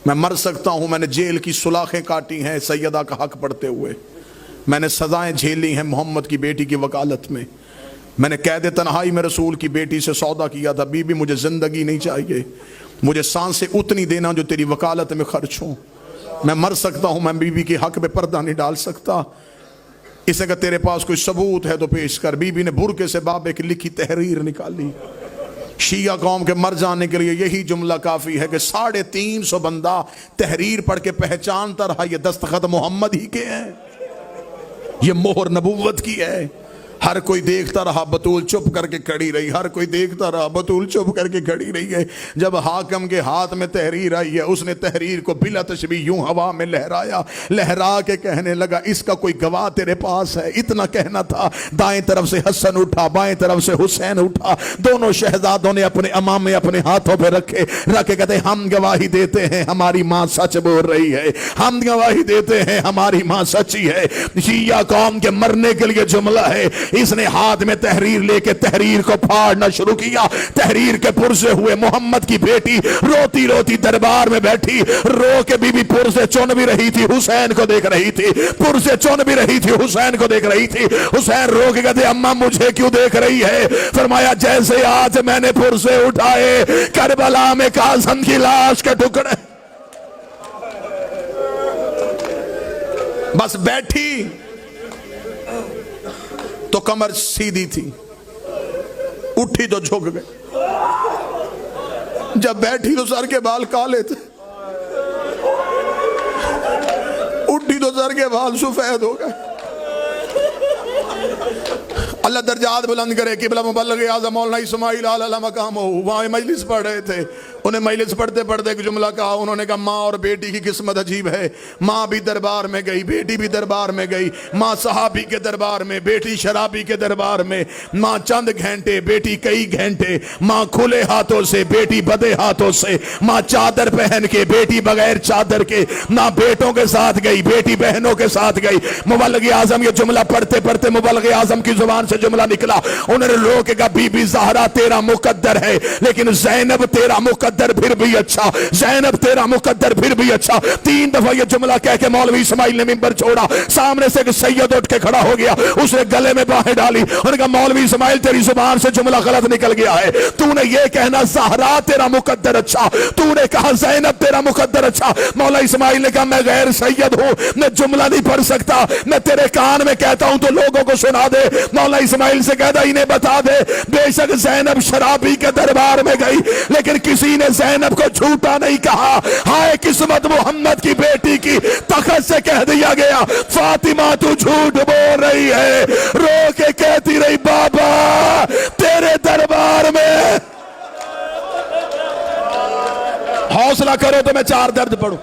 मैं मर सकता हूं। मैंने जेल की सुलाखें काटी हैं सैयदा का हक पढ़ते हुए। मैंने सजाएं झेली हैं मोहम्मद की बेटी की वकालत में। मैंने कैद तन्हाई में रसूल की बेटी से सौदा किया था, बीबी मुझे जिंदगी नहीं चाहिए, मुझे सांसें उतनी देना जो तेरी वकालत में खर्च हो। मैं मर सकता हूं, मैं बीबी के हक में पर्दा नहीं डाल सकता। इसे अगर तेरे पास कोई सबूत है तो पेश कर। बीबी ने बुरके से बाबे की लिखी तहरीर निकाली। शिया कौम के मर जाने के लिए यही जुमला काफी है कि 350 बंदा तहरीर पढ़ के पहचानता रहा ये दस्तखत मोहम्मद ही के हैं, ये मोहर नबुव्वत की है। हर कोई देखता रहा, बतूल चुप करके खड़ी रही। हर कोई देखता रहा, बतूल चुप करके खड़ी रही है। जब हाकिम के हाथ में तहरीर आई है, उसने तहरीर को बिला तशबी यूं हवा में लहराया, लहरा के कहने लगा इसका कोई गवाह तेरे पास है? इतना कहना था, दाएं तरफ से हसन उठा, बाएं तरफ से हुसैन उठा। दोनों शहजादों ने अपने अमामे अपने हाथों पे रखे, कहते हम गवाही देते हैं हमारी माँ सच बोल रही है, हम गवाही देते हैं हमारी माँ सच्ची है। शिया कौम के मरने के लिए जुमला है। इसने हाथ में तहरीर लेके तहरीर को फाड़ना शुरू किया। तहरीर के पुरसे हुए मोहम्मद की बेटी रोती रोती दरबार में बैठी। रो के बीबी पुरसे चुन भी रही थी, हुसैन को देख रही थी। पुरसे चुन भी रही थी, हुसैन को देख रही थी। हुसैन रो के कहते अम्मा मुझे क्यों देख रही है? फरमाया जैसे आज मैंने पुरसे उठाए करबला में कासिम की लाश के टुकड़े। बस बैठी तो कमर सीधी थी, उठी तो झुक गए। जब बैठी तो सर के बाल काले थे, उठी तो सर के बाल सफेद हो गए। अल्लाह दर्जात बुलंद करे। किबला मुबल्लिग आज़म मौलाना इस्माइल आला मकाम हो, वहां मजलिस पढ़ रहे थे। उन्हें मजलिस पढ़ते पढ़ते एक जुमला कहा। उन्होंने कहा माँ और बेटी की किस्मत अजीब है। माँ भी दरबार में गई, बेटी भी दरबार में गई। माँ सहाबी के दरबार में, बेटी शराबी के दरबार में। माँ चंद घंटे, बेटी कई घंटे। माँ खुले हाथों से, बेटी बदे हाथों से। माँ चादर पहन के, बेटी बगैर चादर के। माँ बेटों के साथ गई, बेटी बहनों के साथ गई। मुबल्लिग आज़म ये जुमला पढ़ते पढ़ते मुबल्लिग आज़म की जुबान से जुमला निकला। उन्होंने रो के कहा बीबी ज़हरा तेरा मुकद्दर है, लेकिन ज़ैनब तेरा मुकद्दर फिर भी अच्छा, ज़ैनब तेरा मुकद्दर फिर भी अच्छा। 3 दफा ये जुमला कह के मौलवी इस्माइल ने मिंबर छोड़ा। सामने से एक सैयद उठ के खड़ा हो गया, उसने गले में बाहें डाली। उन्होंने कहा मौलवी इस्माइल तेरी जुबान से जुमला गलत निकल गया है। तूने ये कहना ज़हरा तेरा मुकद्दर अच्छा, तूने कहा ज़ैनब तेरा मुकद्दर अच्छा। मौला इस्माइल ने कहा मैं गैर सैयद हूं, मैं जुमला नहीं पढ़ सकता। मैं तेरे कान में कहता हूं तो लोगों को सुना दे। मौला इस्माइल से कहता इन्हें बता दे बेशक ज़ैनब शराबी के दरबार में गई, लेकिन किसी ने ज़ैनब को झूठा नहीं कहा। हाय किस्मत मोहम्मद की बेटी की, तखत से कह दिया गया फातिमा तू झूठ बोल रही है। रो के कहती रही बाबा तेरे दरबार में। हौसला करो तो मैं 4 दर्द पढ़ूं,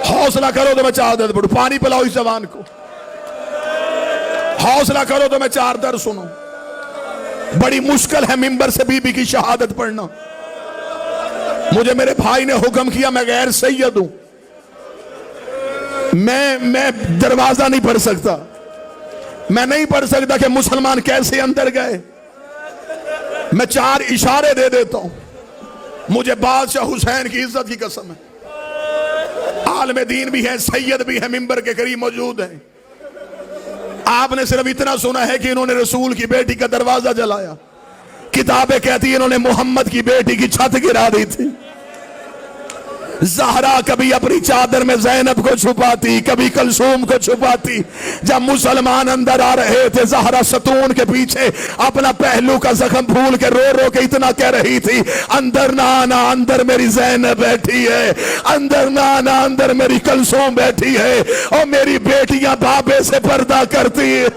हौसला करो तो मैं 4 दर्द पढ़ूं। पानी पिलाओ इस जवान को। हौसला करो तो मैं 4 दर्द सुनूं। बड़ी मुश्किल है मिंबर से बीबी की शहादत पढ़ना। मुझे मेरे भाई ने हुक्म किया, मैं गैर सैयद हूं, मैं दरवाजा नहीं पढ़ सकता। मैं नहीं पढ़ सकता कि मुसलमान कैसे अंदर गए। मैं 4 इशारे दे देता हूं। मुझे बादशाह हुसैन की इज्जत की कसम है। आलम दीन भी है, सैयद भी है, मिंबर के करीब मौजूद है। आपने सिर्फ इतना सुना है कि इन्होंने रसूल की बेटी का दरवाजा जलाया। किताबें कहती है इन्होंने मोहम्मद की बेटी की छत गिरा दी थी। ज़हरा कभी अपनी चादर में ज़ैनब को छुपाती, कभी कलसूम को छुपाती। जब मुसलमान अंदर आ रहे थे, ज़हरा सतून के पीछे अपना पहलू का जख्म भूल के रो रो के इतना कह रही थी अंदर ना आना, अंदर मेरी ज़ैनब बैठी है। अंदर ना आना, अंदर मेरी कलसूम बैठी है। और मेरी बेटियां बाबे से पर्दा करती है।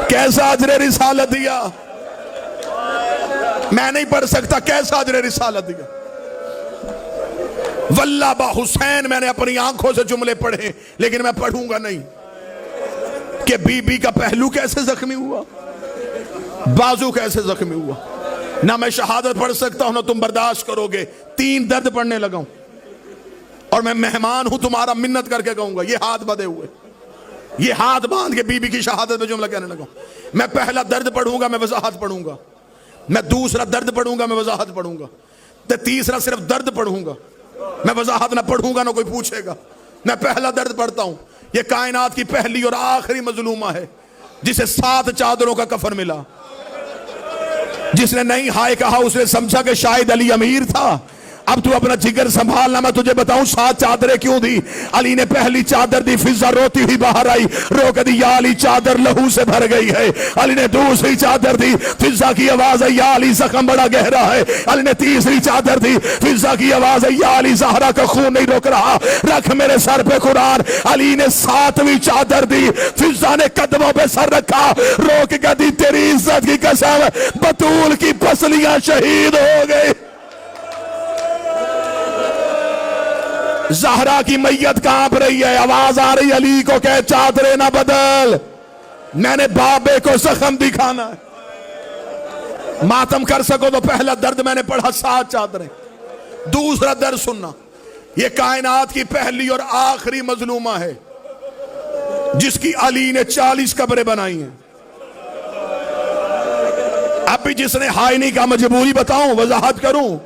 कैसा अजर रिसालत दिया। मैं नहीं पढ़ सकता, कैसा अजर रिसालत दिया। वल्लाह बा हुसैन मैंने अपनी आंखों से जुमले पढ़े, लेकिन मैं पढ़ूंगा नहीं कि बीबी का पहलू कैसे जख्मी हुआ, बाजू कैसे जख्मी हुआ। ना मैं शहादत पढ़ सकता हूं, ना तुम बर्दाश्त करोगे। 3 दर्द पढ़ने लगा हूं और मैं मेहमान हूं तुम्हारा, मिन्नत करके कहूंगा ये हाथ बंधे हुए, ये हाथ बांध के बीबी की शहादत में जुमला कहने लगा। मैं पहला दर्द पढ़ूंगा, मैं वजाहत पढ़ूंगा। मैं दूसरा दर्द पढ़ूंगा, मैं वजाहत पढ़ूंगा, तो तीसरा सिर्फ दर्द पढ़ूंगा, मैं वजाहत ना पढ़ूंगा ना कोई पूछेगा। मैं पहला दर्द पढ़ता हूं। ये कायनात की पहली और आखिरी मजलूमा है जिसे 7 चादरों का कफन मिला। जिसने नहीं हाय कहा उसने समझा कि शायद अली अमीर था। अब तू अपना जिगर संभालना, मैं तुझे बताऊं 7 चादरें क्यों दी। अली ने पहली चादर दी, फिजा रोती हुई बाहर आई, रो के दी, या अली चादर लहू से भर गई है। अली ने दूसरी चादर दी, फिजा की आवाज है, या अली जख्म बड़ा गहरा है। अली ने तीसरी चादर दी, फिजा की आवाज है, या अली ज़हरा का खून नहीं रोक रहा, रख मेरे सर पे कुरान। अली ने 7वीं चादर दी, फिजा ने कदमों पे सर रखा, रोक के दी, तेरी इज्जत की कसम बतूल की पसलियां शहीद हो गई। ज़हरा की मैयत कांप रही है, आवाज आ रही, अली को कह चादरें ना बदल, मैंने बाबे को जख्म दिखाना है। मातम कर सको तो पहला दर्द मैंने पढ़ा 7 चादरें। दूसरा दर्द सुनना, यह कायनात की पहली और आखिरी मजलूमा है जिसकी अली ने 40 कब्रें बनाई हैं। अब भी जिसने हाय नहीं कहा, मजबूरी बताऊं, वजाहत करूं।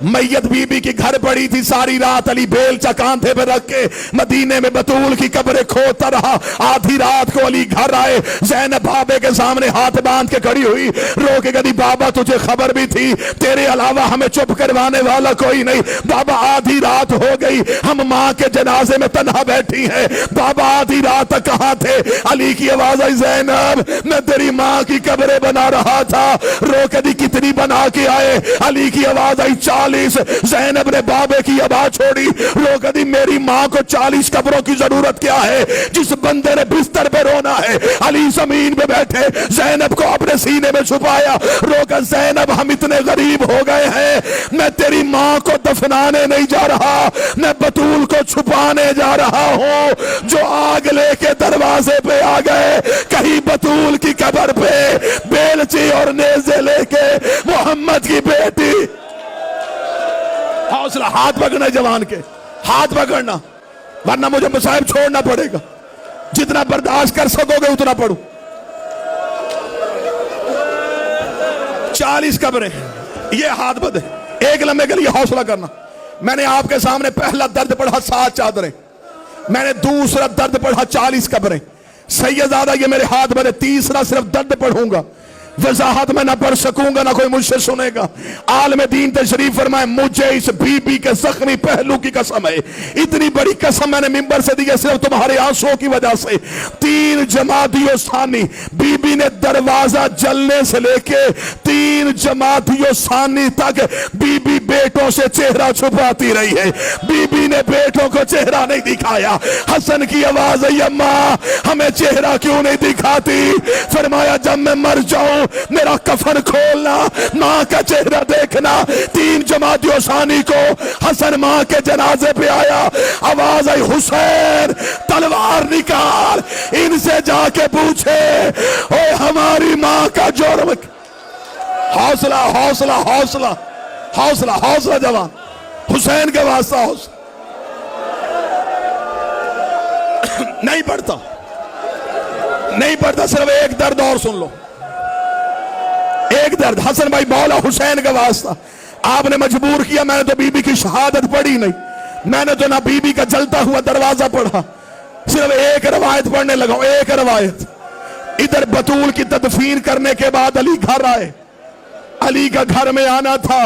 मैयत बीबी की घर पड़ी थी, सारी रात अली बेलचा कांधे पे रख के मदीने में बतूल की कब्रें खोदता रहा। आधी रात को अली घर आए, ज़ैनब बाबे के सामने हाथ बांध के खड़ी हुई, रो के कही, बाबा तुझे खबर भी थी, तेरे अलावा हमें चुप करवाने वाला कोई नहीं। बाबा आधी रात हो गई, हम माँ के जनाजे में तन्हा बैठी हैं, बाबा आधी रात तक कहाँ थे। अली की आवाज आई, ज़ैनब मैं तेरी माँ की कब्रें बना रहा था। रो के दी, कितनी बना के आए। अली की आवाज आई, 40। ज़ैनब ने बाबे की आवाज छोड़ी, रो के दी, मेरी माँ को 40 कब्रों की जरूरत क्या है, जिस बंदे ने बिस्तर पे रोना है। अली जमीन पे बैठे, ज़ैनब को अपने सीने में छुपाया, रोकर, ज़ैनब हम इतने गरीब हो गए हैं, मैं तेरी माँ को दफनाने नहीं जा रहा, मैं बतूल को छुपाने जा रहा हूं। जो आग लेके दरवाजे पे आ गए, कहीं बतूल की कब्र पे बेलची और नेज़े लेके मोहम्मद की बेटी। हौसला, हाथ पकड़ना जवान के, हाथ पकड़ना, वरना मुझे मसाइब छोड़ना पड़ेगा। जितना बर्दाश्त कर सकोगे उतना पढ़ो। 40 कब्रें, ये हाथ बंधे, एक लम्हे के लिए हौसला करना। मैंने आपके सामने पहला दर्द पढ़ा 7 चादरें, मैंने दूसरा दर्द पढ़ा 40 कब्रें। सैयदादा ये मेरे हाथ बंधे, तीसरा सिर्फ दर्द पढ़ूंगा, वजाहत में ना पढ़ सकूंगा, ना कोई मुझसे सुनेगा। आलम दीन तशरीफ फरमाए, मुझे इस बीबी के जख्मी पहलू की कसम है, इतनी बड़ी कसम मैंने मिंबर से दी है सिर्फ तुम्हारे आंसुओं की वजह से। 3 जमातियों सानी, बीबी ने दरवाजा जलने से लेके 3 जमातियों सानी तक बीबी बेटों से चेहरा छुपाती रही है। बीबी ने बेटों को चेहरा नहीं दिखाया। हसन की आवाज है, अम्मा हमें चेहरा क्यों नहीं दिखाती। फरमाया, जब मैं मर जाऊं मेरा कफन खोलना, मां का चेहरा देखना। 3 जमातियों सानी को हसन मां के जनाजे पे आया, आवाज आई, हुसैन तलवार निकाल, इनसे जाके पूछे ओ हमारी मां का जुर्म। हौसला हौसला हौसला हौसला हौसला जवान, हुसैन के वास्ता हौसला। नहीं पढ़ता, नहीं पढ़ता, सिर्फ एक दर्द और सुन लो, एक दर्द। हसन भाई मौला हुसैन का वास्ता आपने मजबूर किया। मैंने तो बीबी की शहादत पढ़ी नहीं, मैंने तो ना बीबी का जलता हुआ दरवाजा पढ़ा, सिर्फ एक रवायत पढ़ने लगा, एक रवायत। इधर बतूल की तदफीन करने के बाद अली घर आए, अली का घर में आना था,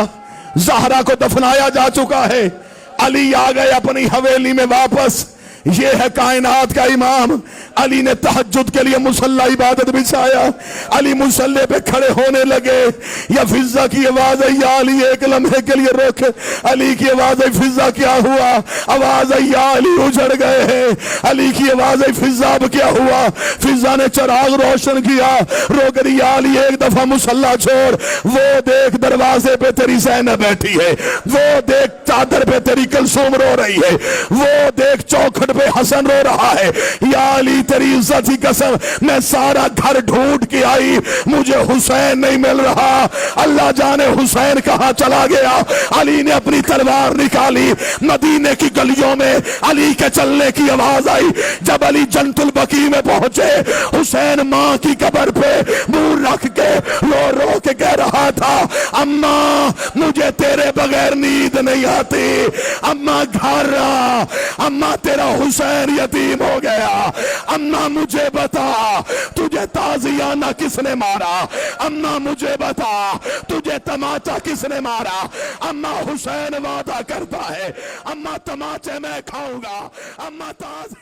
ज़हरा को दफनाया जा चुका है, अली आ गए अपनी हवेली में वापस। ये है कायनात का इमाम। अली ने तहज्जुद के लिए मुसल्ला इबादत बिछाया, अली मुसल्ले पे खड़े होने लगे। या फिजा की आवाज है, या अली एक लम्हे के लिए रोक। अली की आवाज है, फिजा क्या हुआ। आवाज है, या अली उजड़ गए हैं। अली की आवाज है, फिजा अब क्या हुआ। फिजा ने चिराग रोशन किया, रोक दिया, अली एक दफा मुसल्ला छोड़, वो देख दरवाजे पे तेरी ज़ैनब बैठी है, वो देख चादर पे तेरी कुलसूम रो रही है, वो देख चौखट पे हसन रो रहा है, या अली तेरी इज्जत की कसम मैं सारा घर ढूंढ के आई, मुझे हुसैन नहीं मिल रहा। अल्लाह जाने हुसैन कहां चला गया। अली ने अपनी तलवार निकाली, मदीने की गलियों में अली के चलने की आवाज आई। जब अली जन्नतुल बकी में पहुंचे, हुसैन मां की कब्र पे मुंह रख के रो रो के कह रहा था, अम्मा मुझे तेरे बगैर नींद नहीं आती, अम्मा घर आ, अम्मा तेरा हुसैन यतीम हो गया, अम्मा मुझे बता तुझे ताजियाना किसने मारा, अम्मा मुझे बता तुझे तमाचा किसने मारा। अम्मा हुसैन वादा करता है, अम्मा तमाचे मैं खाऊंगा, अम्मा ताज